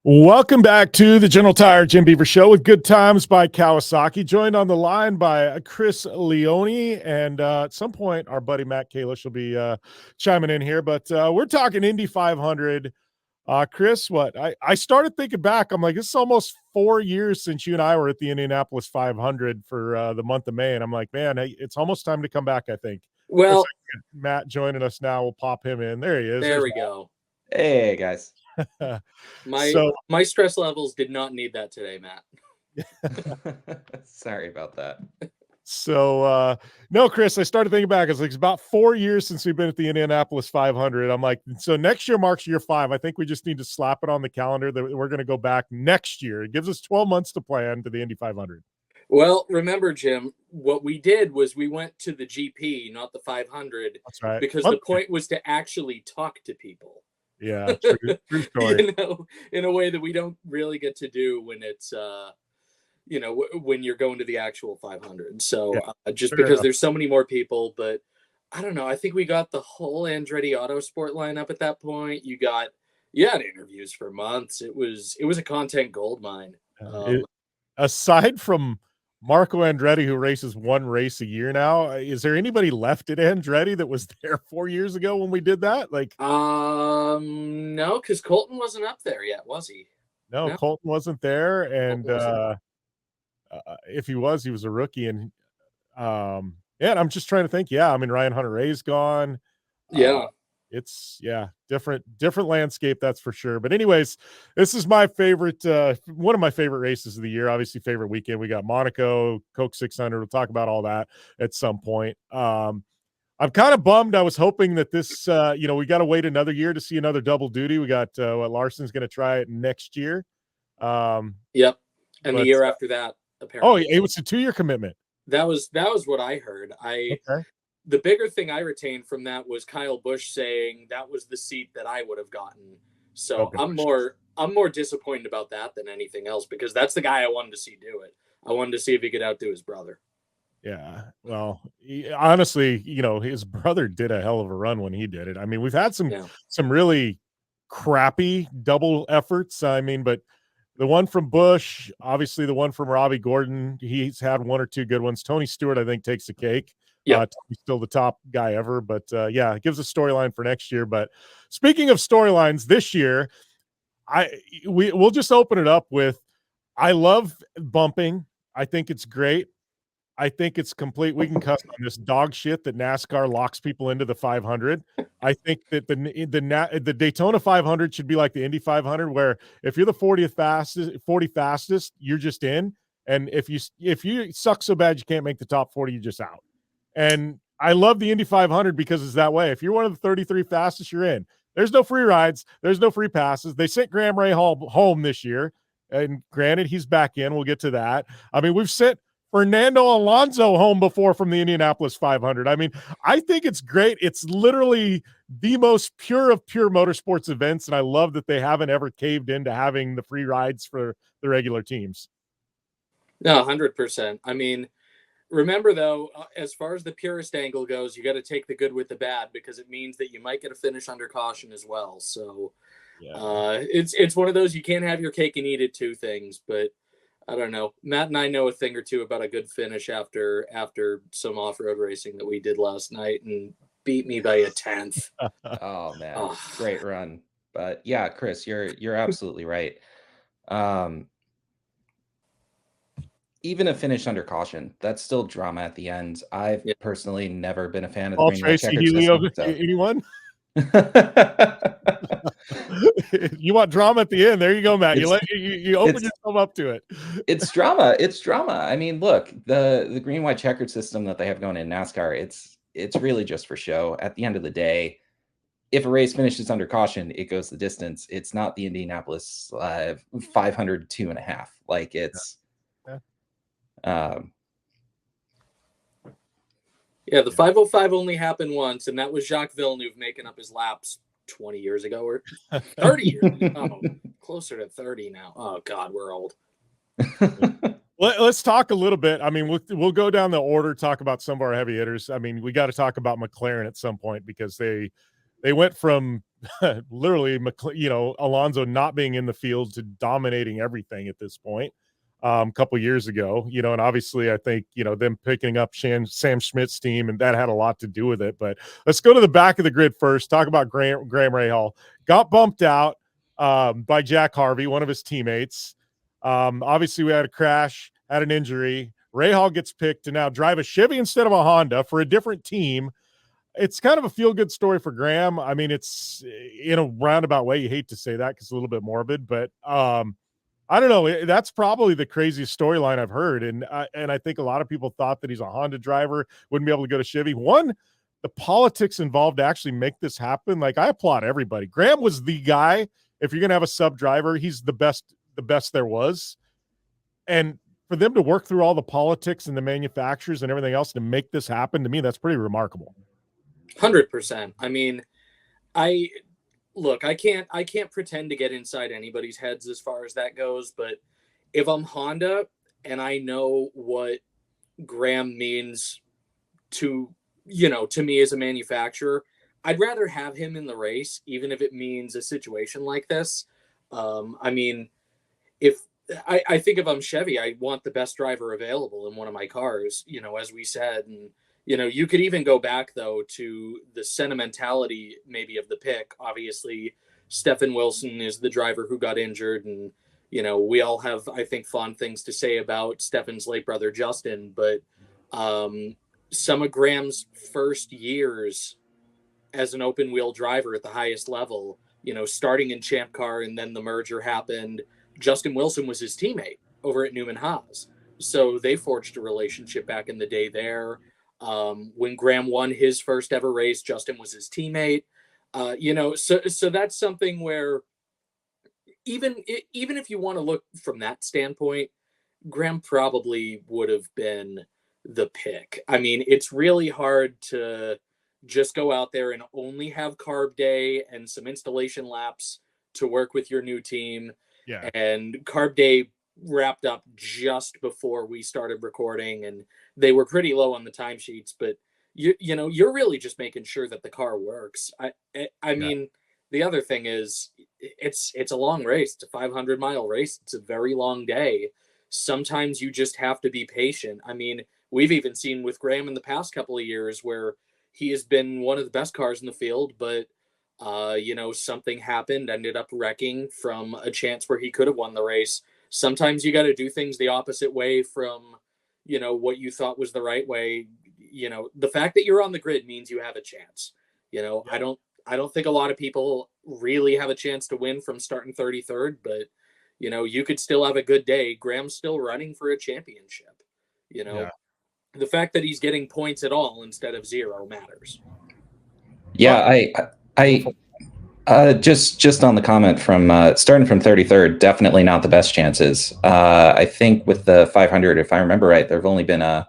Welcome back to the General Tire Jim Beaver Show with Good Times by Kawasaki, joined on the line by Chris Leone. And at some point, our buddy Matt Kalish will be chiming in here. But we're talking Indy 500. Chris, I started thinking back. I'm like, this is almost 4 years since you and I were at the Indianapolis 500 for the month of May. And I'm like, man, it's almost time to come back, I think. Well, Matt joining us now. We'll pop him in. There he is. there we go. Hey, guys. My stress levels did not need that today, Matt. Sorry about that. So, no, Chris, I started thinking back. It's about 4 years since we've been at the Indianapolis 500. I'm like, so next year marks year 5. I think we just need to slap it on the calendar that we're going to go back next year. It gives us 12 months to plan to the Indy 500. Well, remember, Jim, what we did was we went to the GP, not the 500. That's right. Because the point was to actually talk to people. Yeah, true story. In a way that we don't really get to do when it's, when you're going to the actual 500. So because there's so many more people, but I don't know. I think we got the whole Andretti Autosport lineup at that point. You had interviews for months. It was a content goldmine. Aside from Marco Andretti, who races one race a year now, is there anybody left at Andretti that was there 4 years ago when we did that? No, because Colton wasn't up there yet, was he? No, Colton wasn't there, and if he was a rookie. And and I'm just trying to think. Yeah, I mean, Ryan Hunter-Reay's gone. Yeah. It's different landscape, that's for sure. But anyways, this is my favorite, one of my favorite races of the year. Obviously, favorite weekend. We got Monaco, Coke 600. We'll talk about all that at some point. I'm kind of bummed. I was hoping that this, we got to wait another year to see another double duty. We got Larson's going to try it next year. Yep, and the year after that, apparently. Oh, it was a 2-year commitment. That was what I heard. Okay. The bigger thing I retained from that was Kyle Busch saying that was the seat that I would have gotten. So okay. I'm more disappointed about that than anything else, because that's the guy I wanted to see do it. I wanted to see if he could outdo his brother. Yeah. Well, honestly, his brother did a hell of a run when he did it. I mean, we've had some really crappy double efforts. I mean, but the one from Busch, obviously the one from Robbie Gordon, he's had one or two good ones. Tony Stewart, I think, takes the cake. Yeah, he's still the top guy ever, but it gives a storyline for next year. But speaking of storylines this year, we'll just open it up with, I love bumping. I think it's great. I think it's complete. We can cuss on this dog shit that NASCAR locks people into the 500. I think that the Daytona 500 should be like the Indy 500, where if you're the 40 fastest, you're just in. And if you suck so bad you can't make the top 40, you're just out. And I love the Indy 500 because it's that way. If you're one of the 33 fastest, you're in. There's no free rides. There's no free passes. They sent Graham Rahal home this year. And granted, he's back in. We'll get to that. I mean, we've sent Fernando Alonso home before from the Indianapolis 500. I mean, I think it's great. It's literally the most pure of pure motorsports events. And I love that they haven't ever caved into having the free rides for the regular teams. No, 100%. I mean, remember, though, as far as the purist angle goes, you got to take the good with the bad, because it means that you might get a finish under caution as well. So it's one of those, you can't have your cake and eat it too things. But I don't know. Matt and I know a thing or two about a good finish after some off-road racing that we did last night, and beat me by a 10th. Oh, man. Great run. But yeah, Chris, you're absolutely right. Even a finish under caution, that's still drama at the end. I've personally never been a fan of the green white checker system. So. Anyone? You want drama at the end? There you go, Matt. You open yourself up to it. It's drama. It's drama. I mean, look, the green white checkered system that they have going in NASCAR, it's really just for show. At the end of the day, if a race finishes under caution, it goes the distance. It's not the Indianapolis 500 2.5. Like it's. The 505 only happened once, and that was Jacques Villeneuve making up his laps 20 years ago, or 30 years. Closer to 30 now. Oh God, we're old. Let's talk a little bit. I mean, we'll go down the order, talk about some of our heavy hitters. I mean, we got to talk about McLaren at some point, because they they went from literally, Alonso not being in the field to dominating everything at this point. A couple years ago, and obviously I think, them picking up Sam Schmidt's team, and that had a lot to do with it. But let's go to the back of the grid first. Talk about Graham Rahal. Got bumped out by Jack Harvey, one of his teammates. Obviously we had a crash, had an injury. Rahal gets picked to now drive a Chevy instead of a Honda for a different team. It's kind of a feel-good story for Graham. I mean, it's in a roundabout way. You hate to say that because it's a little bit morbid, but I don't know. That's probably the craziest storyline I've heard. And I think a lot of people thought that he's a Honda driver, wouldn't be able to go to Chevy. One, the politics involved to actually make this happen. Like, I applaud everybody. Graham was the guy. If you're going to have a sub driver, he's the best there was. And for them to work through all the politics and the manufacturers and everything else to make this happen, to me, that's pretty remarkable. 100%. I mean, I can't pretend to get inside anybody's heads as far as that goes, but if I'm Honda and I know what Graham means to me as a manufacturer, I'd rather have him in the race, even if it means a situation like this. I mean, I think if I'm Chevy, I want the best driver available in one of my cars, as we said. And, you could even go back, though, to the sentimentality maybe of the pick. Obviously, Stephen Wilson is the driver who got injured. And, we all have, I think, fond things to say about Stephen's late brother, Justin. But some of Graham's first years as an open wheel driver at the highest level, starting in Champ Car and then the merger happened, Justin Wilson was his teammate over at Newman Haas. So they forged a relationship back in the day there. When Graham won his first ever race, Justin was his teammate. So that's something where even if you want to look from that standpoint, Graham probably would have been the pick. I mean, it's really hard to just go out there and only have carb day and some installation laps to work with your new team. Yeah. And carb day wrapped up just before we started recording, and they were pretty low on the timesheets, but you're really just making sure that the car works. I mean, the other thing is it's a long race. It's a 500-mile race. It's a very long day. Sometimes you just have to be patient. I mean, we've even seen with Graham in the past couple of years where he has been one of the best cars in the field, but something happened, ended up wrecking from a chance where he could have won the race. Sometimes you got to do things the opposite way from, what you thought was the right way. The fact that you're on the grid means you have a chance. Yeah. I don't think a lot of people really have a chance to win from starting 33rd, but you could still have a good day. Graham's still running for a championship. The fact that he's getting points at all instead of 0 matters. Yeah, I just on the comment from starting from 33rd, definitely not the best chances. I think with the 500, if I remember right, there have only been a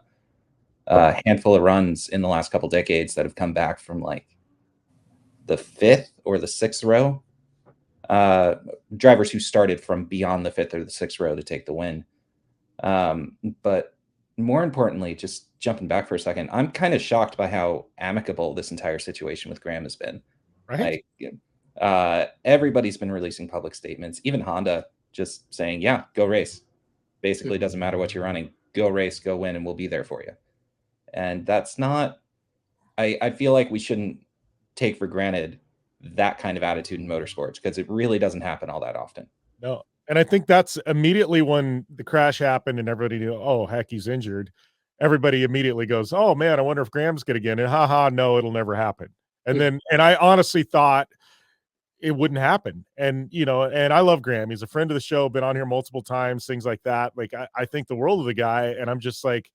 handful of runs in the last couple decades that have come back from like the 5th or the 6th row. Drivers who started from beyond the 5th or the 6th row to take the win. But more importantly, just jumping back for a second, I'm kind of shocked by how amicable this entire situation with Graham has been. Right. Everybody's been releasing public statements, even Honda just saying, yeah, go race. Basically, doesn't matter what you're running. Go race, go win, and we'll be there for you. And that's not, I feel like we shouldn't take for granted that kind of attitude in motorsports because it really doesn't happen all that often. No. And I think that's immediately when the crash happened and everybody knew, oh, heck, he's injured. Everybody immediately goes, oh, man, I wonder if Graham's going to get it. And no, it'll never happen. And I honestly thought it wouldn't happen. And, and I love Graham. He's a friend of the show, been on here multiple times, things like that. Like, I think the world of the guy. And I'm just like,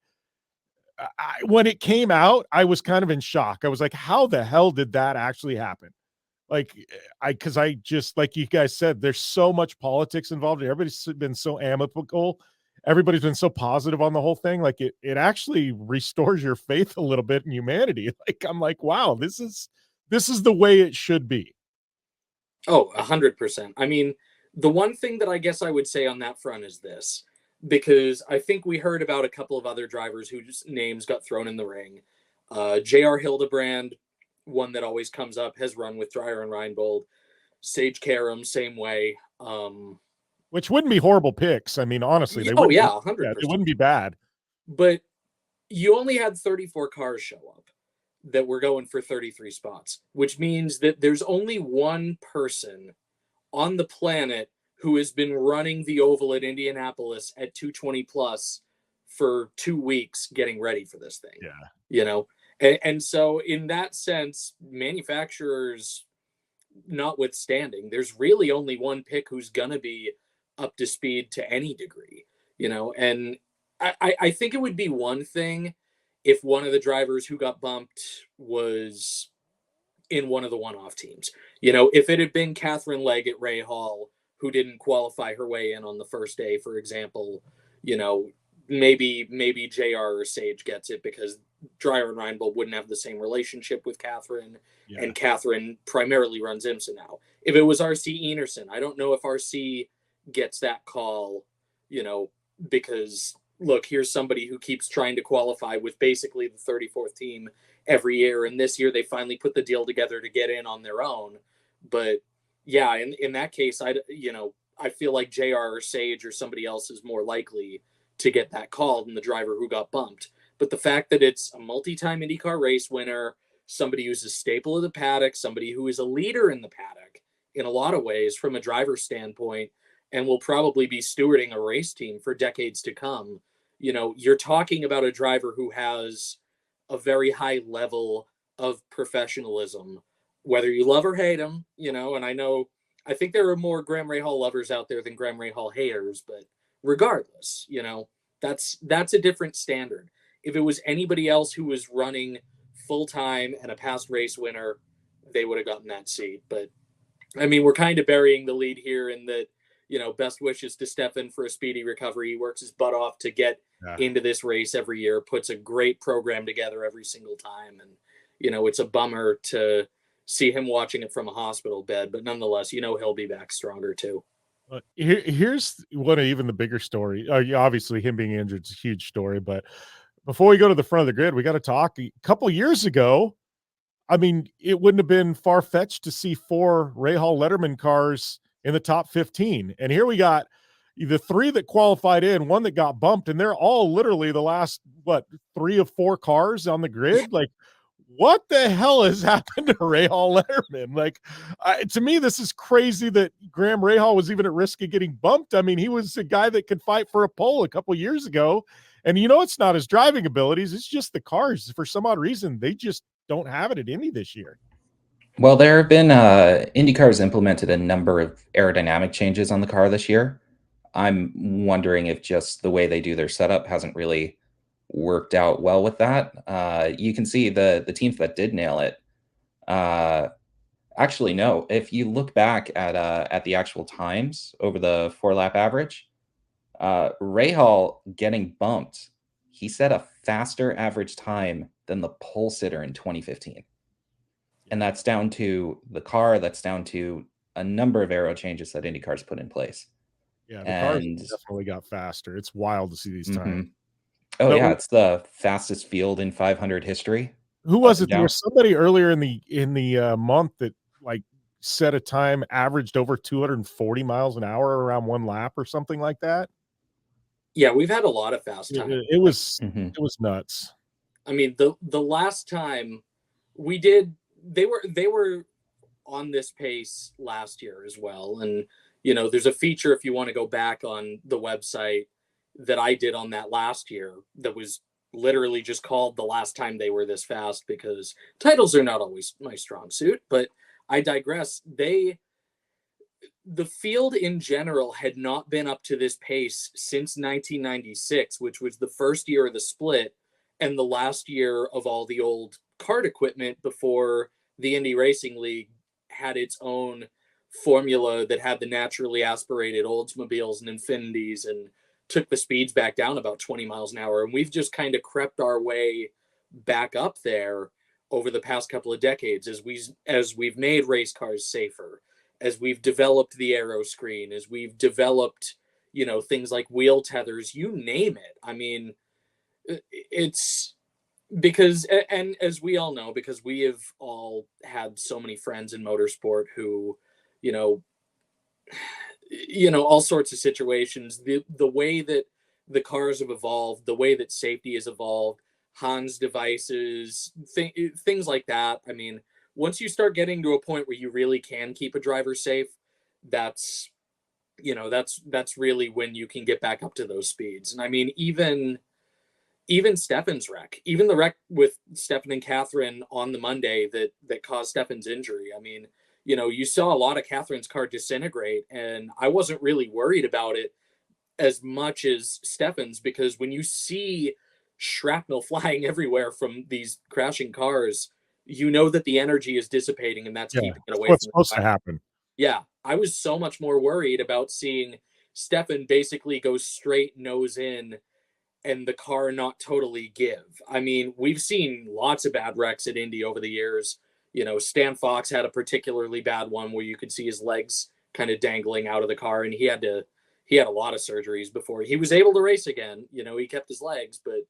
when it came out, I was kind of in shock. I was like, how the hell did that actually happen? Like, because I just, like you guys said, there's so much politics involved. Everybody's been so amicable. Everybody's been so positive on the whole thing. Like it actually restores your faith a little bit in humanity. Like, I'm like, wow, this is the way it should be. Oh, 100%. I mean, the one thing that I guess I would say on that front is this, because I think we heard about a couple of other drivers whose names got thrown in the ring. J.R. Hildebrand, one that always comes up, has run with Dreyer and Reinbold. Sage Karam, same way. Which wouldn't be horrible picks. I mean, honestly, they 100%. They wouldn't be bad. But you only had 34 cars show up that were going for 33 spots, which means that there's only one person on the planet who has been running the oval at Indianapolis at 220 plus for 2 weeks getting ready for this thing. Yeah. You know, and so in that sense, manufacturers notwithstanding, there's really only one pick who's going to be up to speed to any degree, you know, and I think it would be one thing if one of the drivers who got bumped was in one of the one-off teams. You know, if it had been Catherine Legg at Ray Hall, who didn't qualify her way in on the first day, for example, you know, maybe JR or Sage gets it because Dreyer and Reinbold wouldn't have the same relationship with Catherine, and Catherine primarily runs IMSA now. If it was RC Enerson, I don't know if RC gets that call, you know, because look, here's somebody who keeps trying to qualify with basically the 34th team every year, and this year they finally put the deal together to get in on their own. But yeah, in that case, I feel like JR or Sage or somebody else is more likely to get that call than the driver who got bumped. But the fact that it's a multi-time IndyCar race winner, somebody who's a staple of the paddock, somebody who is a leader in the paddock in a lot of ways from a driver's standpoint, and will probably be stewarding a race team for decades to come, you know, you're talking about a driver who has a very high level of professionalism, whether you love or hate him, you know, and I think there are more Graham Rahal lovers out there than Graham Rahal haters, but regardless, you know, that's a different standard. If it was anybody else who was running full-time and a past race winner, they would have gotten that seat. But I mean, we're kind of burying the lead here in that, you know, best wishes to Stefan for a speedy recovery. He works his butt off to get into this race every year, puts a great program together every single time. And, you know, it's a bummer to see him watching it from a hospital bed, but nonetheless, you know, he'll be back stronger too. Here's one of even the bigger story. Obviously him being injured is a huge story, but before we go to the front of the grid, we got to talk. A couple years ago, I mean, it wouldn't have been far-fetched to see 4 Rahal Letterman cars in the top 15. And here we got the 3 that qualified in, 1 that got bumped, and they're all literally the last, 3 of 4 cars on the grid? Like, what the hell has happened to Rahal Letterman? Like, to me, this is crazy that Graham Rahal was even at risk of getting bumped. I mean, he was a guy that could fight for a pole a couple years ago. And you know, it's not his driving abilities. It's just the cars. For some odd reason, they just don't have it at Indy this year. Well, there have been IndyCar's implemented a number of aerodynamic changes on the car this year. I'm wondering if just the way they do their setup hasn't really worked out well with that. You can see the teams that did nail it. Actually, no. If you look back at the actual times over the 4-lap average, Rahal getting bumped, he set a faster average time than the pole sitter in 2015. And that's down to the car. That's down to a number of aero changes that IndyCar's put in place. Yeah, the cars definitely got faster. It's wild to see these times. Oh, yeah, it's the fastest field in 500 history. Who was it? There was somebody earlier in the month that like set a time averaged over 240 miles an hour around 1 lap or something like that. Yeah, we've had a lot of fast time. It was nuts. I mean, the last time we did, they were on this pace last year as well. And, you know, there's a feature if you want to go back on the website that I did on that last year that was literally just called The Last Time They Were This Fast, because titles are not always my strong suit, but I digress. The field in general had not been up to this pace since 1996, which was the first year of the split and the last year of all the old kart equipment before the Indy Racing League had its own formula that had the naturally aspirated Oldsmobiles and Infinities and took the speeds back down about 20 miles an hour. And we've just kind of crept our way back up there over the past couple of decades as we've made race cars safer, as we've developed the aero screen, as we've developed, you know, things like wheel tethers, you name it. I mean, it's because, and as we all know, because we have all had so many friends in motorsport who, you know, all sorts of situations, the way that the cars have evolved, the way that safety has evolved, Hans devices, things like that. I mean, once you start getting to a point where you really can keep a driver safe, that's, that's really when you can get back up to those speeds. And I mean, even Stefan's wreck, even the wreck with Stefan and Catherine on the Monday that caused Stefan's injury. I mean, you saw a lot of Catherine's car disintegrate, and I wasn't really worried about it as much as Stefan's, because when you see shrapnel flying everywhere from these crashing cars, you know that the energy is dissipating, and that's keeping it away what's from supposed to happen. Yeah, I was so much more worried about seeing Stefan basically go straight nose in and the car not totally give. I mean, we've seen lots of bad wrecks at Indy over the years. Stan Fox had a particularly bad one where you could see his legs kind of dangling out of the car, and he had a lot of surgeries before he was able to race again. He kept his legs, but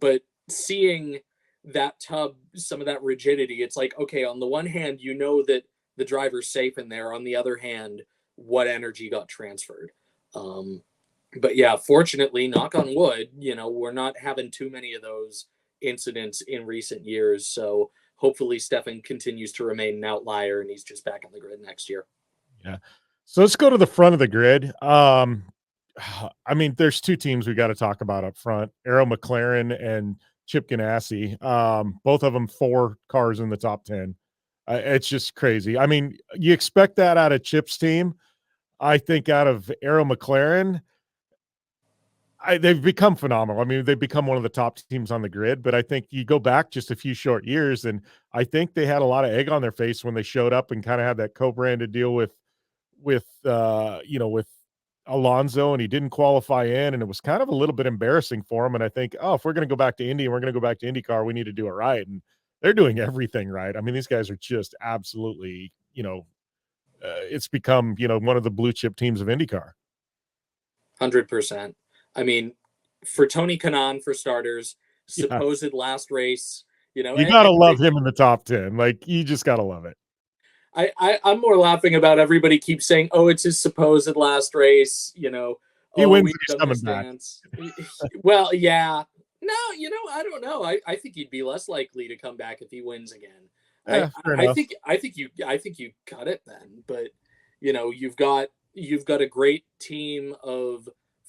but seeing that tub, some of that rigidity, it's like, okay, on the one hand, that the driver's safe in there. On the other hand, what energy got transferred? But yeah, fortunately, knock on wood, we're not having too many of those incidents in recent years. So hopefully Stefan continues to remain an outlier and he's just back on the grid next year. Yeah. So let's go to the front of the grid. I mean, there's two teams we got to talk about up front, Arrow McLaren and Chip Ganassi. Both of them 4 cars in the top 10. It's just crazy. I mean, you expect that out of Chip's team. I think out of Arrow McLaren, they've become phenomenal. I mean, they've become one of the top teams on the grid, but I think you go back just a few short years, and I think they had a lot of egg on their face when they showed up and kind of had that co-branded deal with Alonso, and he didn't qualify in, and it was kind of a little bit embarrassing for him. And I think, if we're going to go back to Indy and we're going to go back to IndyCar, we need to do it right. And they're doing everything right. I mean, these guys are just absolutely, it's become, one of the blue chip teams of IndyCar. 100%. I mean, for Tony Kanaan, for starters, supposed last race, you got to love him in the top 10. Like, you just got to love it. I'm more laughing about everybody keeps saying, oh, it's his supposed last race, he wins, he's coming back. Well, yeah. No, I don't know. I think he'd be less likely to come back if he wins again. Yeah, I think you cut it then. But you've got a great team of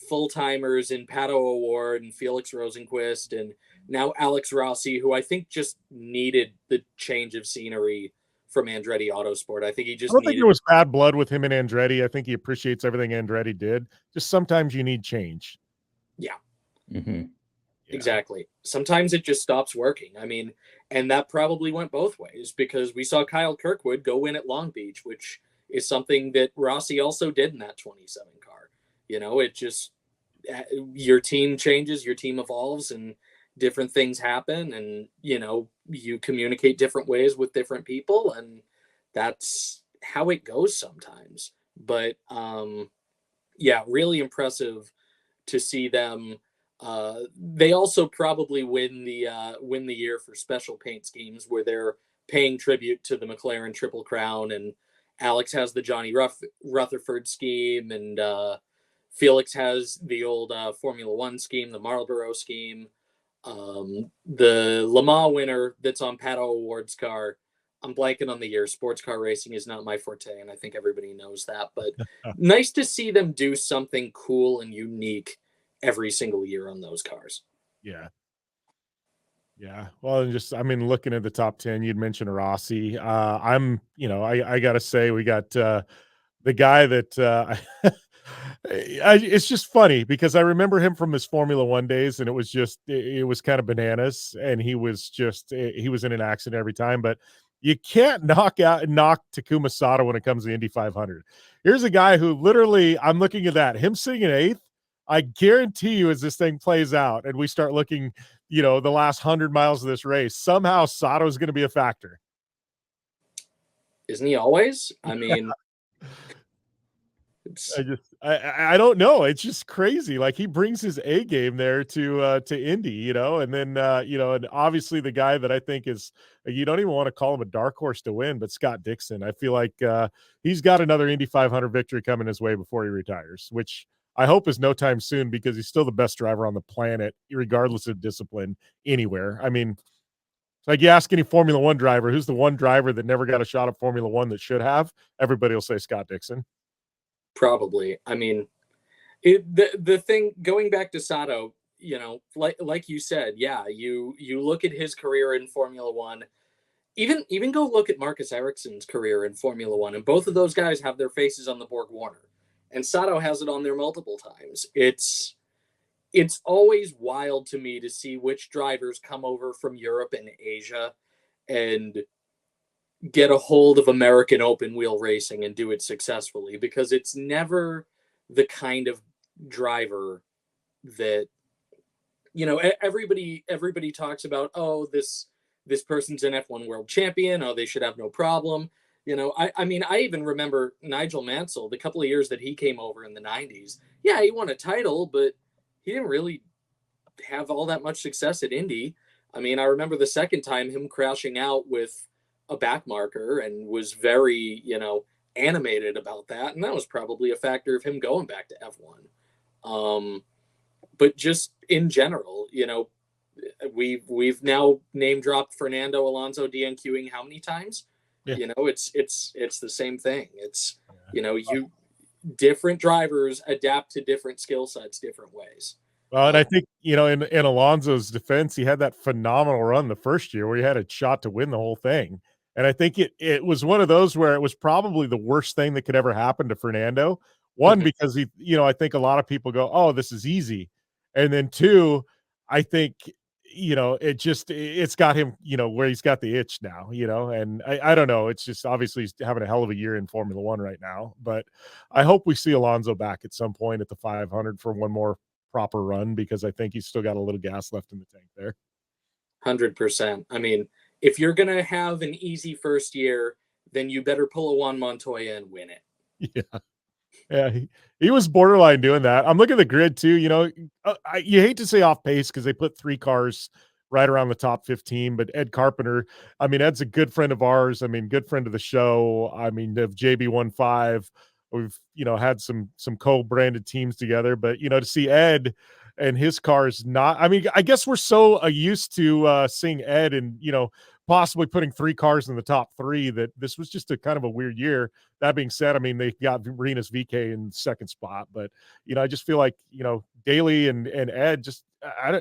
full-timers in Pato O'Ward and Felix Rosenquist, and now Alex Rossi, who I think just needed the change of scenery from Andretti Autosport. I think he just. I don't think there was bad blood with him and Andretti. I think he appreciates everything Andretti did. Just sometimes you need change. Yeah. Mm-hmm. Yeah. Exactly. Sometimes it just stops working. I mean, and that probably went both ways, because we saw Kyle Kirkwood go win at Long Beach, which is something that Rossi also did in that 27 car. It just, your team changes, your team evolves, and different things happen, and you communicate different ways with different people, and that's how it goes sometimes. But yeah, really impressive to see them. They also probably win the year for special paint schemes, where they're paying tribute to the McLaren Triple Crown, and Alex has the Johnny Rutherford scheme, and Felix has the old Formula One scheme, the Marlboro scheme. The Le Mans winner that's on Pato O'Ward's car, I'm blanking on the year. Sports car racing is not my forte, and I think everybody knows that. But nice to see them do something cool and unique every single year on those cars. Yeah. Yeah. Well, looking at the top 10, you'd mentioned Rossi. I got to say, we got the guy that it's just funny because I remember him from his Formula One days, and it was kind of bananas, and he was in an accident every time. But you can't knock Takuma Sato when it comes to Indy 500. Here's a guy who literally, I'm looking at him sitting in 8th. I guarantee you, as this thing plays out and we start looking, the last 100 miles of this race, somehow Sato is going to be a factor. Isn't he always? I mean, I don't know. It's just crazy. Like he brings his A game there to Indy, you know, and then you know, and obviously the guy that I think is you don't even want to call him a dark horse to win, but Scott Dixon. I feel like he's got another Indy 500 victory coming his way before he retires, which I hope is no time soon because he's still the best driver on the planet, regardless of discipline anywhere. I mean, it's like you ask any Formula One driver, who's the one driver that never got a shot at Formula One that should have? Everybody will say Scott Dixon. Probably. I mean, the thing going back to Sato, you know, like you said, yeah, you look at his career in Formula One, even go look at Marcus Ericsson's career in Formula One, and both of those guys have their faces on the Borg Warner, and Sato has it on there multiple times. It's always wild to me to see which drivers come over from Europe and Asia and get a hold of American open wheel racing and do it successfully, because it's never the kind of driver that, you know, everybody talks about, oh, this person's an F1 world champion, oh, they should have no problem. You know, I mean, I even remember Nigel Mansell, the couple of years that he came over in the 90s. Yeah, he won a title, but he didn't really have all that much success at Indy. I mean, I remember the second time him crashing out with a back marker and was very, you know, animated about that. And that was probably a factor of him going back to F1. But just in general, you know, we've now name dropped Fernando Alonso DNQing how many times? Yeah. You know, it's the same thing. It's, you know, different drivers adapt to different skill sets different ways. Well, and I think, you know, in Alonso's defense, he had that phenomenal run the first year where he had a shot to win the whole thing. And I think it was one of those where it was probably the worst thing that could ever happen to Fernando. One, because he, you know, I think a lot of people go, oh, this is easy. And then two, I think, you know, it's got him, you know, where he's got the itch now, you know, and I don't know. It's just obviously he's having a hell of a year in Formula One right now, but I hope we see Alonso back at some point at the 500 for one more proper run, because I think he's still got a little gas left in the tank there. 100%. I mean, if you're going to have an easy first year, then you better pull a Juan Montoya and win it. Yeah. Yeah, he was borderline doing that. I'm looking at the grid too. You know, you hate to say off pace because they put 3 cars right around the top 15, but Ed Carpenter, I mean, Ed's a good friend of ours. I mean, good friend of the show. I mean, of JB15, we've, you know, had some co-branded teams together, but, you know, to see Ed and his cars not, I mean, I guess we're so used to seeing Ed and, you know, possibly putting 3 cars in the top 3 that this was just a kind of a weird year. That being said, I mean, they got Rinus VK in second spot, but, you know, I just feel like, you know, Daly and Ed just,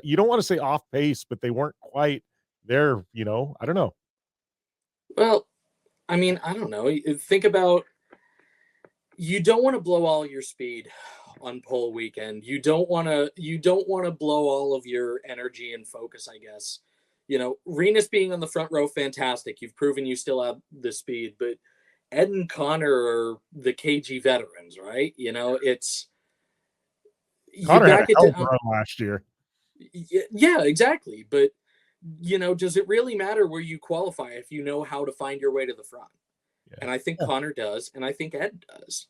you don't want to say off pace, but they weren't quite there, you know, I don't know. Well, I mean, I don't know. Think about, you don't want to blow all your speed on pole weekend. You don't want to blow all of your energy and focus, I guess. You know, Rinus being on the front row, fantastic. You've proven you still have the speed, but Ed and Connor are the KG veterans, right? You know, it's Connor had a hell of a run last year. Yeah, exactly. But, you know, does it really matter where you qualify if you know how to find your way to the front? Yeah. And I think Connor does, and I think Ed does.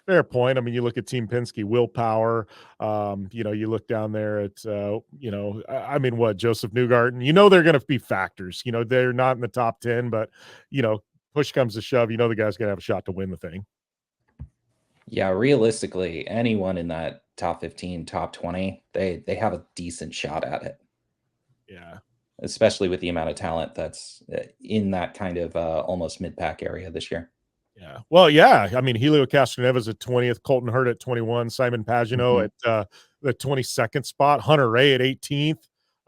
Fair point. I mean, you look at Team Penske, willpower. You know, you look down there at, you know, I mean, what, Joseph Newgarden, you know, they're going to be factors. You know, they're not in the top 10, but, you know, push comes to shove, you know, the guy's going to have a shot to win the thing. Yeah, realistically, anyone in that top 15, top 20, they have a decent shot at it. Yeah. Especially with the amount of talent that's in that kind of almost mid-pack area this year. Yeah. Well, yeah. I mean, Helio Castroneves at 20th, Colton Hurd at 21, Simon Pagenaud at the 22nd spot, Hunter Ray at 18th.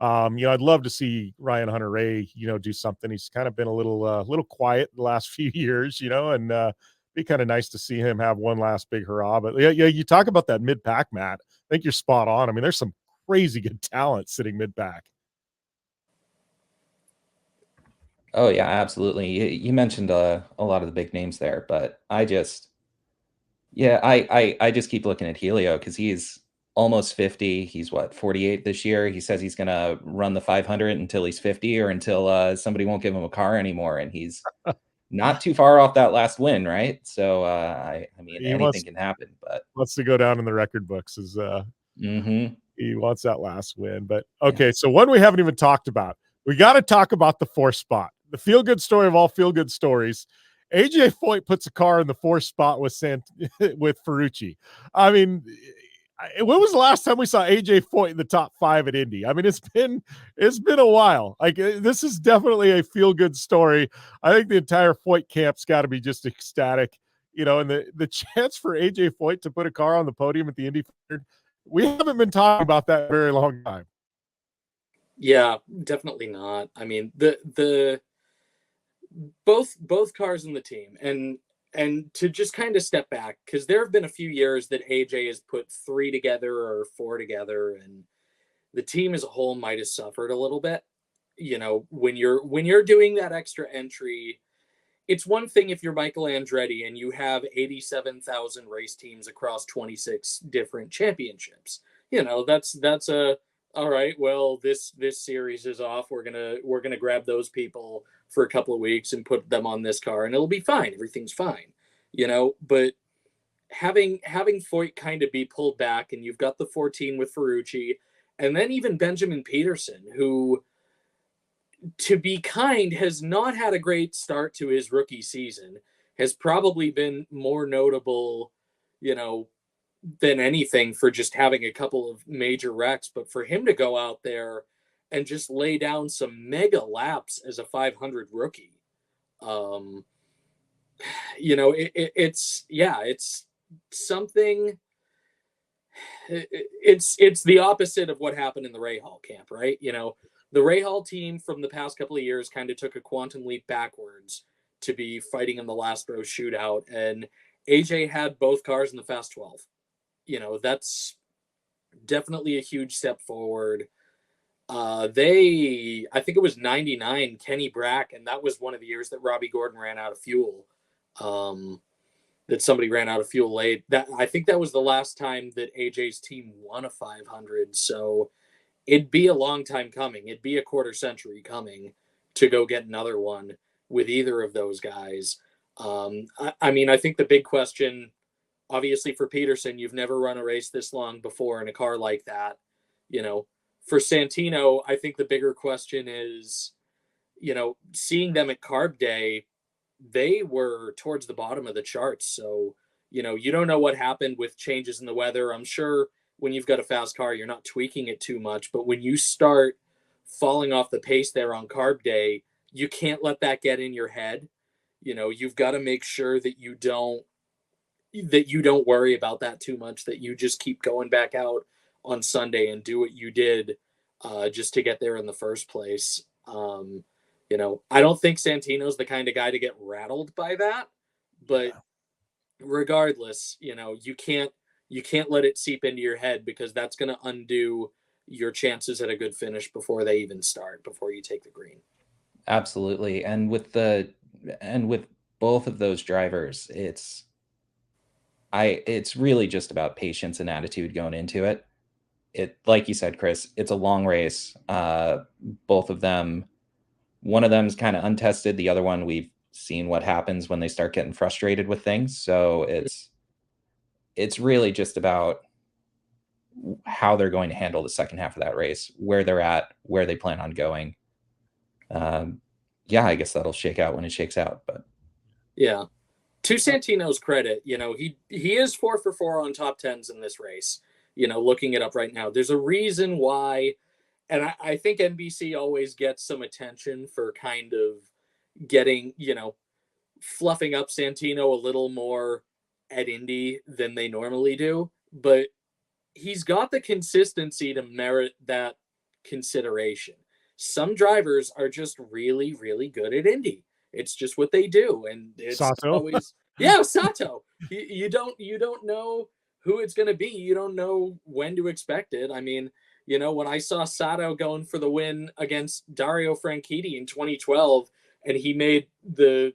You know, I'd love to see Ryan Hunter Ray, you know, do something. He's kind of been a little quiet the last few years, you know, and be kind of nice to see him have one last big hurrah. But yeah, you talk about that mid-pack, Matt. I think you're spot on. I mean, there's some crazy good talent sitting mid-pack. Oh yeah, absolutely. You mentioned a lot of the big names there, but I just keep looking at Helio because he's almost 50. He's what, 48 this year. He says he's going to run the 500 until he's 50 or until somebody won't give him a car anymore. And he's not too far off that last win, right? So I mean, anything can happen, but wants to go down in the record books as he wants that last win. But okay, so one we haven't even talked about. We got to talk about the 4th spot, the feel good story of all feel good stories. AJ Foyt puts a car in the 4th spot with with Ferrucci. I mean, when was the last time we saw AJ Foyt in the top 5 at Indy? I mean, it's been a while. Like, this is definitely a feel good story. I think the entire Foyt camp's got to be just ecstatic, you know, and the chance for AJ Foyt to put a car on the podium at the Indy 500, we haven't been talking about that a very long time. Yeah, definitely not. I mean, the both cars in the team, and to just kind of step back, because there have been a few years that AJ has put 3 together or 4 together, and the team as a whole might have suffered a little bit. You know, when you're doing that extra entry, it's one thing if you're Michael Andretti and you have 87,000 race teams across 26 different championships. You know, that's a all right. Well, this series is off. We're gonna grab those people for a couple of weeks and put them on this car, and it'll be fine. Everything's fine, you know. But having Foyt kind of be pulled back, and you've got the 14 with Ferrucci, and then even Benjamin Peterson, who, to be kind, has not had a great start to his rookie season, has probably been more notable, you know, than anything for just having a couple of major wrecks. But for him to go out there and just lay down some mega laps as a 500 rookie, you know, it's something. It's the opposite of what happened in the Rahal camp, right? You know, the Rahal team from the past couple of years kind of took a quantum leap backwards to be fighting in the last row shootout, and AJ had both cars in the Fast 12. You know, that's definitely a huge step forward. I think it was 99 Kenny Brack, and that was one of the years that Robbie Gordon ran out of fuel. That somebody ran out of fuel late. I think that was the last time that AJ's team won a 500. So it'd be a long time coming. It'd be a quarter century coming to go get another one with either of those guys. I mean, I think the big question, obviously for Peterson, you've never run a race this long before in a car like that. You know, for Santino, I think the bigger question is, you know, seeing them at Carb Day, they were towards the bottom of the charts. So, you know, you don't know what happened with changes in the weather. I'm sure when you've got a fast car, you're not tweaking it too much. But when you start falling off the pace there on Carb Day, you can't let that get in your head. You know, you've got to make sure that you don't worry about that too much, that you just keep going back out on Sunday and do what you did just to get there in the first place. You know, I don't think Santino's the kind of guy to get rattled by that, but regardless, you know, you can't let it seep into your head, because that's going to undo your chances at a good finish before they even start, before you take the green. Absolutely. And with both of those drivers, it's really just about patience and attitude going into it. Like you said, Chris, it's a long race. Both of them, one of them's kind of untested. The other one, we've seen what happens when they start getting frustrated with things. So it's really just about how they're going to handle the second half of that race, where they're at, where they plan on going. Yeah, I guess that'll shake out when it shakes out. But yeah, to Santino's credit, you know, he is 4 for 4 on top 10s in this race. You know, looking it up right now, there's a reason why. And I think NBC always gets some attention for kind of getting, you know, fluffing up Santino a little more at Indy than they normally do. But he's got the consistency to merit that consideration. Some drivers are just really, really good at Indy. It's just what they do. And it's Sato. always, Sato. You don't know who it's going to be. You don't know when to expect it. I mean, you know, when I saw Sato going for the win against Dario Franchitti in 2012, and he made the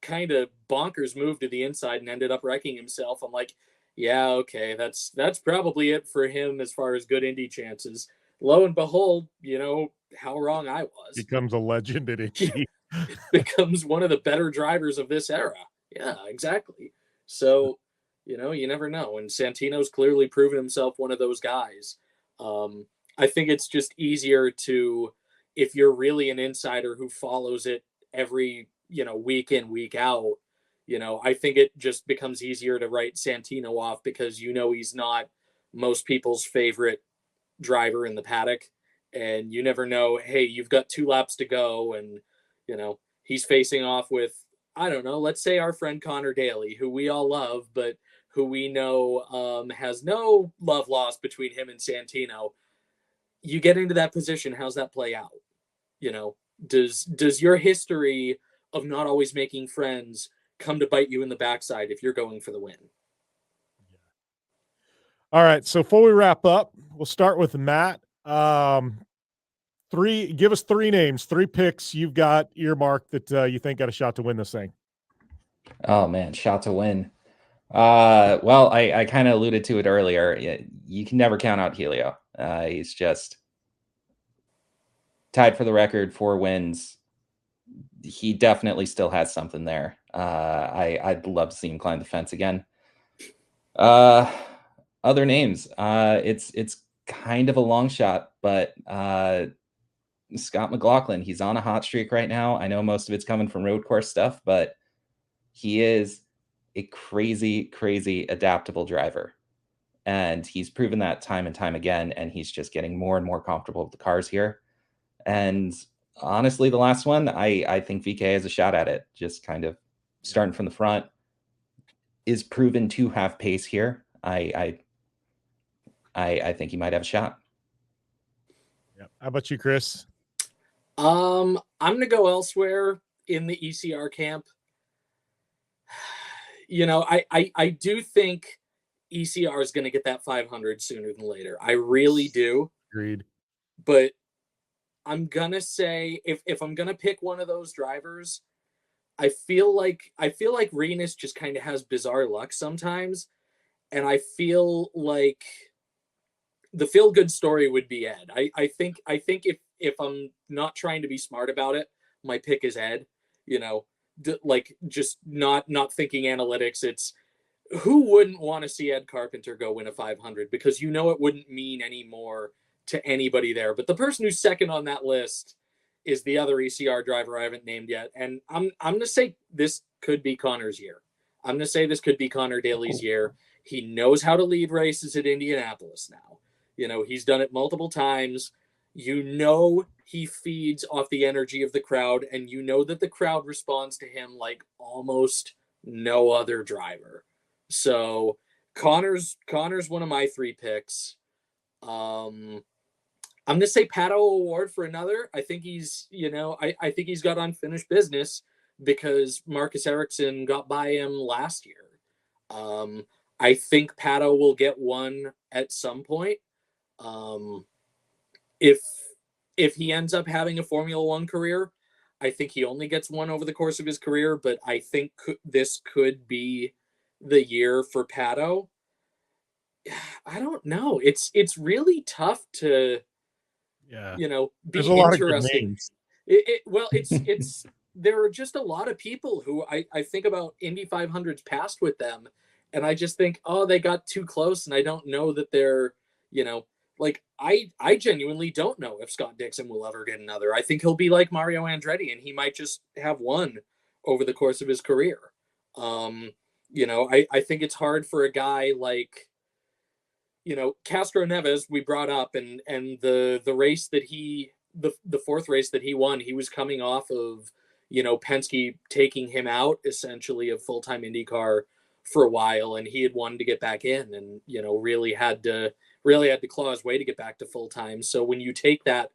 kind of bonkers move to the inside and ended up wrecking himself, I'm like, yeah, okay, that's probably it for him as far as good Indy chances. Lo and behold, you know, how wrong I was. Becomes a legend at Indy. becomes one of the better drivers of this era. Yeah, exactly. So, you never know. And Santino's clearly proven himself one of those guys. I think it's just easier to, if you're really an insider who follows it every, week in, week out, I think it just becomes easier to write Santino off because he's not most people's favorite driver in the paddock. And you never know, hey, you've got 2 laps to go, and he's facing off with, I don't know, let's say our friend Connor Daly, who we all love, but who we know has no love lost between him and Santino. You get into that position, how's that play out? Does your history of not always making friends come to bite you in the backside if you're going for the win? All right, so before we wrap up, we'll start with Matt. Give us 3 names, 3 picks you've got earmarked that you think got a shot to win this thing. Oh man, shot to win. Well, I kind of alluded to it earlier. You can never count out Helio. He's just tied for the record, 4 wins. He definitely still has something there. I'd love to see him climb the fence again. Other names. It's kind of a long shot, but Scott McLaughlin, he's on a hot streak right now. I know most of it's coming from road course stuff, but he is a crazy, crazy adaptable driver. And he's proven that time and time again. And he's just getting more and more comfortable with the cars here. And honestly, the last one, I think VK has a shot at it. Just kind of starting from the front, is proven to have pace here. I think he might have a shot. Yeah. How about you, Chris? I'm going to go elsewhere in the ECR camp. I do think ECR is going to get that 500 sooner than later. I really do. Agreed. But I'm going to say, if I'm going to pick one of those drivers, I feel like Renus just kind of has bizarre luck sometimes. And I feel like the feel-good story would be Ed. I think if I'm not trying to be smart about it, my pick is Ed. Just not thinking analytics. It's who wouldn't want to see Ed Carpenter go win a 500, because it wouldn't mean any more to anybody there. But the person who's second on that list is the other ECR driver I haven't named yet, and I'm going to say this could be Connor's year. I'm going to say this could be Connor Daly's year. He knows how to lead races at Indianapolis now. He's done it multiple times. He feeds off the energy of the crowd, and that the crowd responds to him like almost no other driver. So Connor's one of my 3 picks. I'm going to say Pato O'Ward for another. I think he's, I think he's got unfinished business because Marcus Ericsson got by him last year. I think Pato will get one at some point. If he ends up having a Formula One career, I think he only gets one over the course of his career, but I think this could be the year for Pato. I don't know. It's really tough to, be interesting. It's there are just a lot of people who I think about Indy 500s past with them, and I just think, oh, they got too close, and I don't know that they're, I genuinely don't know if Scott Dixon will ever get another. I think he'll be like Mario Andretti, and he might just have one over the course of his career. I think it's hard for a guy like, Castro Neves we brought up, and the race that the 4th race that he won, he was coming off of, Penske taking him out essentially of full-time IndyCar for a while, and he had wanted to get back in, and really had to claw his way to get back to full-time. So when you take that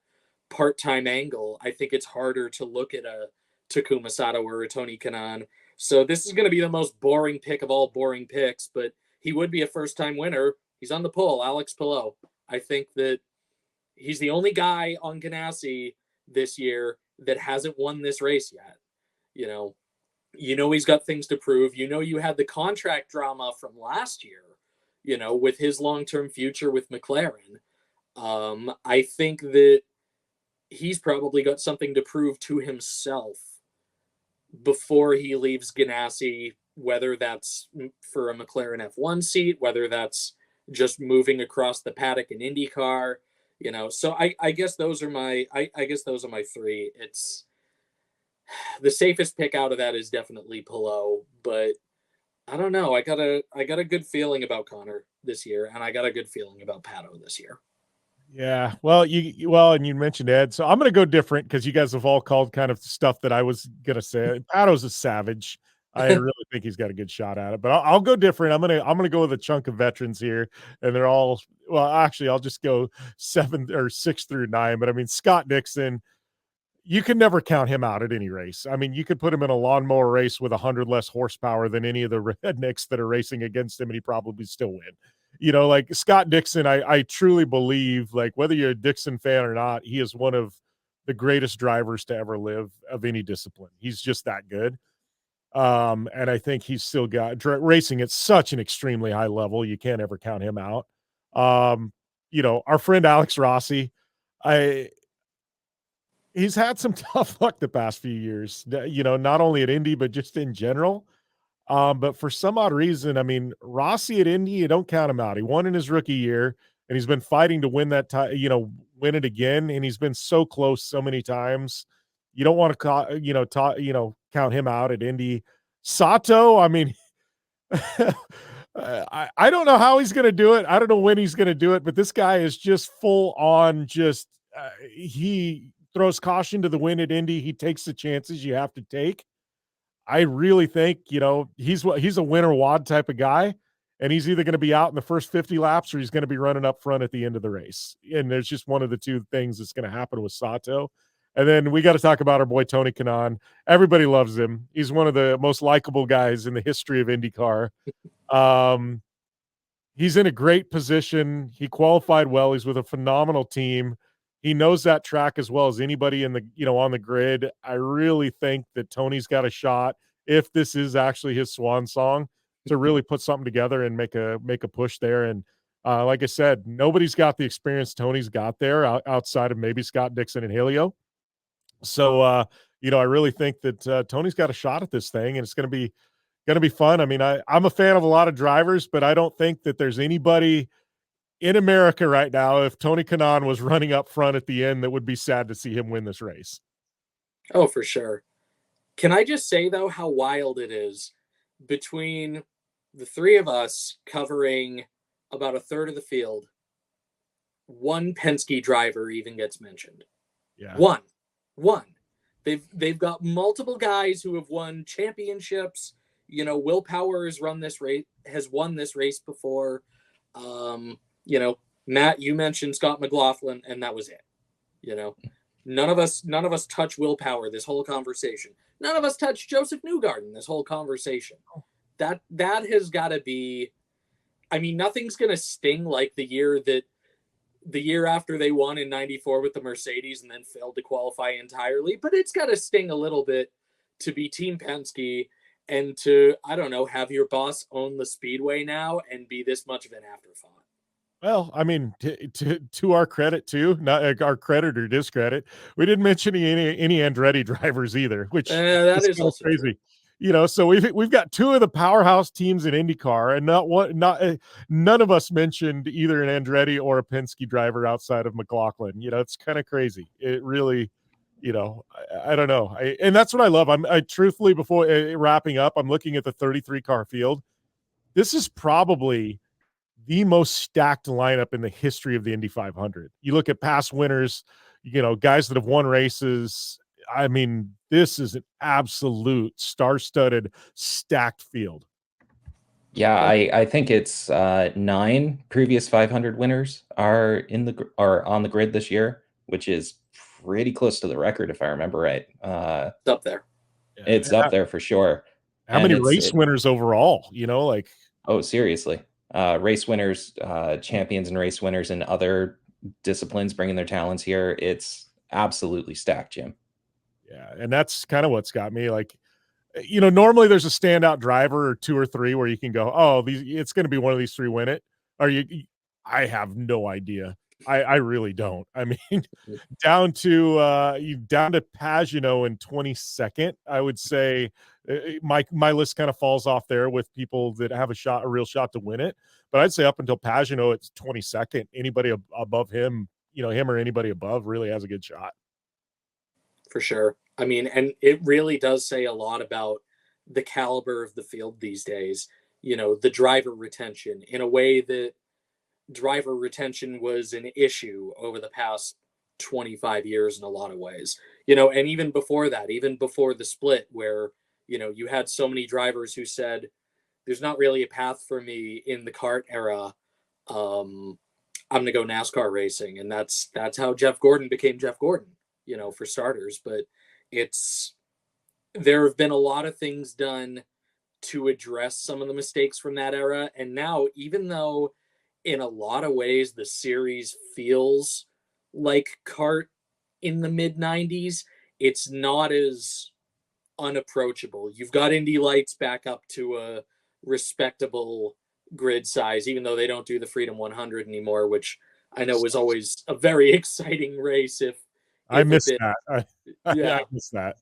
part-time angle, I think it's harder to look at a Takuma Sato or a Tony Kanaan. So this is going to be the most boring pick of all boring picks, but he would be a first-time winner. He's on the poll, Alex Palou. I think that he's the only guy on Ganassi this year that hasn't won this race yet. He's got things to prove. You had the contract drama from last year, with his long-term future with McLaren. I think that he's probably got something to prove to himself before he leaves Ganassi, whether that's for a McLaren F1 seat, whether that's just moving across the paddock in IndyCar, so I guess those are my three. It's the safest pick out of that is definitely Pillow, but I don't know. I got a good feeling about Connor this year, and I got a good feeling about Pato this year. Yeah, well, and you mentioned Ed, so I'm going to go different because you guys have all called kind of stuff that I was going to say. Pato's a savage. I really think he's got a good shot at it, but I'll go different. I'm gonna go with a chunk of veterans here, and they're all actually, I'll just go 7 or 6 through 9. But I mean, Scott Dixon, you can never count him out at any race. I mean, you could put him in a lawnmower race with 100 less horsepower than any of the rednecks that are racing against him, and he probably still win. Like Scott Dixon, I truly believe, like, whether you're a Dixon fan or not, he is one of the greatest drivers to ever live of any discipline. He's just that good. And I think he's still got racing at such an extremely high level. You can't ever count him out. Our friend Alex Rossi, he's had some tough luck the past few years, not only at Indy, but just in general. But for some odd reason, I mean, Rossi at Indy, you don't count him out. He won in his rookie year, and he's been fighting to win that time, win it again. And he's been so close so many times. You don't want to, count him out at Indy. Sato, I mean, I don't know how he's going to do it. I don't know when he's going to do it, but this guy is just full on. He throws caution to the wind at Indy. He takes the chances you have to take. I really think, he's a winner wad type of guy, and he's either going to be out in the first 50 laps or he's going to be running up front at the end of the race. And there's just one of the two things that's going to happen with Sato. And then we got to talk about our boy, Tony Kanaan. Everybody loves him. He's one of the most likable guys in the history of IndyCar. He's in a great position. He qualified well. He's with a phenomenal team. He knows that track as well as anybody in the, on the grid. I really think that Tony's got a shot, if this is actually his swan song, to really put something together and make a push there. And like I said, nobody's got the experience Tony's got there outside of maybe Scott Dixon and Helio. So, I really think that Tony's got a shot at this thing, and it's going to be fun. I mean, I'm a fan of a lot of drivers, but I don't think that there's anybody in America right now, if Tony Kanaan was running up front at the end, that would be sad to see him win this race. Oh, for sure. Can I just say, though, how wild it is between the three of us covering about a third of the field? One Penske driver even gets mentioned. Yeah. One. They've got multiple guys who have won championships. Will Power has won this race before. Matt, you mentioned Scott McLaughlin, and that was it. None of us touch Will Power this whole conversation. None of us touch Joseph Newgarden this whole conversation. That has got to be. I mean, nothing's gonna sting like the year after they won in '94 with the Mercedes and then failed to qualify entirely. But it's got to sting a little bit to be Team Penske and to, I don't know, have your boss own the speedway now and be this much of an afterthought. Well, I mean, to our credit too, not our credit or discredit, we didn't mention any Andretti drivers either, which that is also crazy. So we've got two of the powerhouse teams in IndyCar, and none of us mentioned either an Andretti or a Penske driver outside of McLaughlin. It's kind of crazy. It really, I don't know. And that's what I love. I truthfully, before wrapping up, I'm looking at the 33 car field. This is probably the most stacked lineup in the history of the Indy 500. You look at past winners, guys that have won races. I mean, this is an absolute star-studded, stacked field. Yeah, I think it's 9 previous 500 winners are on the grid this year, which is pretty close to the record, if I remember right. It's up there. It's up there for sure. How many race winners overall? Oh, seriously. Race winners, champions and race winners in other disciplines bringing their talents here. It's absolutely stacked, Jim. Yeah, and that's kind of what's got me. Like, normally there's a standout driver or 2 or 3 where you can go, oh, it's going to be one of these 3 win it. I have no idea. I really don't. I mean, down to Pagenaud in 22nd, I would say my list kind of falls off there with people that have a real shot to win it. But I'd say up until Pagenaud, it's 22nd. Anybody above him, him or anybody above really has a good shot. For sure. I mean, and it really does say a lot about the caliber of the field these days. The driver retention, in a way that driver retention was an issue over the past 25 years in a lot of ways, and even before that, even before the split, where, you had so many drivers who said, there's not really a path for me in the kart era. I'm going to go NASCAR racing. And that's how Jeff Gordon became Jeff Gordon, for starters. But there have been a lot of things done to address some of the mistakes from that era. And now, even though in a lot of ways the series feels like kart in the mid 90s, it's not as unapproachable. You've got Indy Lights back up to a respectable grid size, even though they don't do the Freedom 100 anymore, which I know was always a very exciting race. I miss that. I miss that.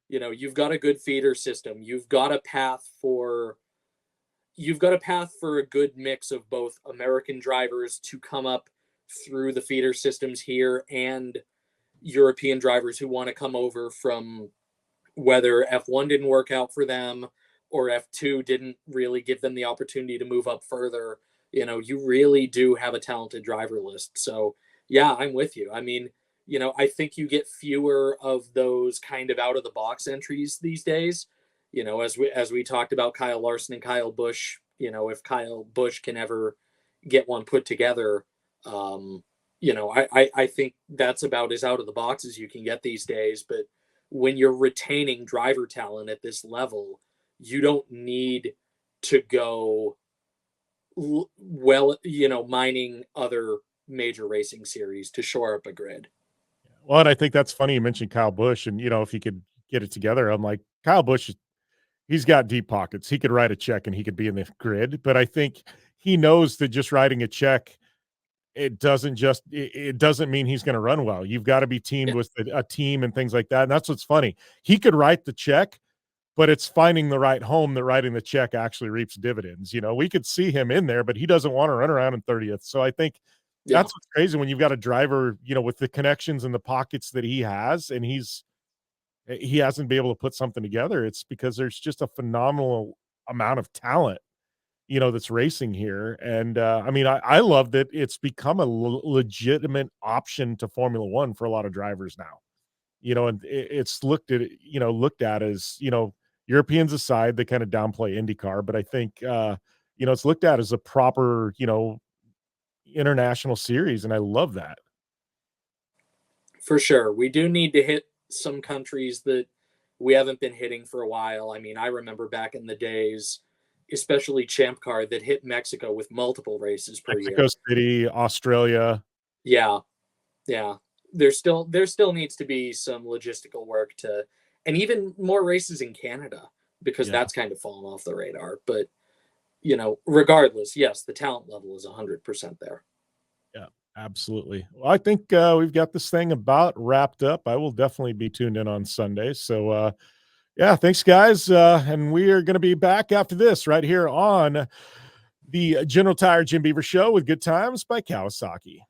You've got a good feeder system. You've got a path for a good mix of both American drivers to come up through the feeder systems here and European drivers who want to come over from whether F1 didn't work out for them or F2 didn't really give them the opportunity to move up further. You really do have a talented driver list. So yeah, I'm with you. I mean, I think you get fewer of those kind of out of the box entries these days. As we talked about Kyle Larson and Kyle Busch, if Kyle Busch can ever get one put together, I think that's about as out of the box as you can get these days. But when you're retaining driver talent at this level, you don't need to go mining other major racing series to shore up a grid. Well, and I think that's funny you mentioned Kyle Busch, and if he could get it together, I'm like, Kyle Busch, he's got deep pockets. He could write a check and he could be in the grid, but I think he knows that just writing a check, it doesn't mean he's going to run well. You've got to be teamed with a team and things like that. And that's what's funny. He could write the check, but it's finding the right home that writing the check actually reaps dividends. We could see him in there, but he doesn't want to run around in 30th. So I think that's what's crazy when you've got a driver, with the connections and the pockets that he has, and he hasn't been able to put something together. It's because there's just a phenomenal amount of talent, that's racing here. And I mean, I love that it's become a legitimate option to Formula One for a lot of drivers now, and it's looked at as, Europeans aside, they kind of downplay IndyCar, but I think, it's looked at as a proper, international series. And I love that. For sure. We do need to hit some countries that we haven't been hitting for a while. I mean, I remember back in the days, especially Champ Car, that hit Mexico with multiple races per year. Mexico City, Australia. Yeah. There still needs to be some logistical work and even more races in Canada, because that's kind of fallen off the radar. But, regardless, yes, the talent level is 100% there. Yeah, absolutely. Well, I think we've got this thing about wrapped up. I will definitely be tuned in on Sunday. So, yeah, thanks, guys. And we are going to be back after this right here on the General Tire Jim Beaver Show with Good Times by Kawasaki.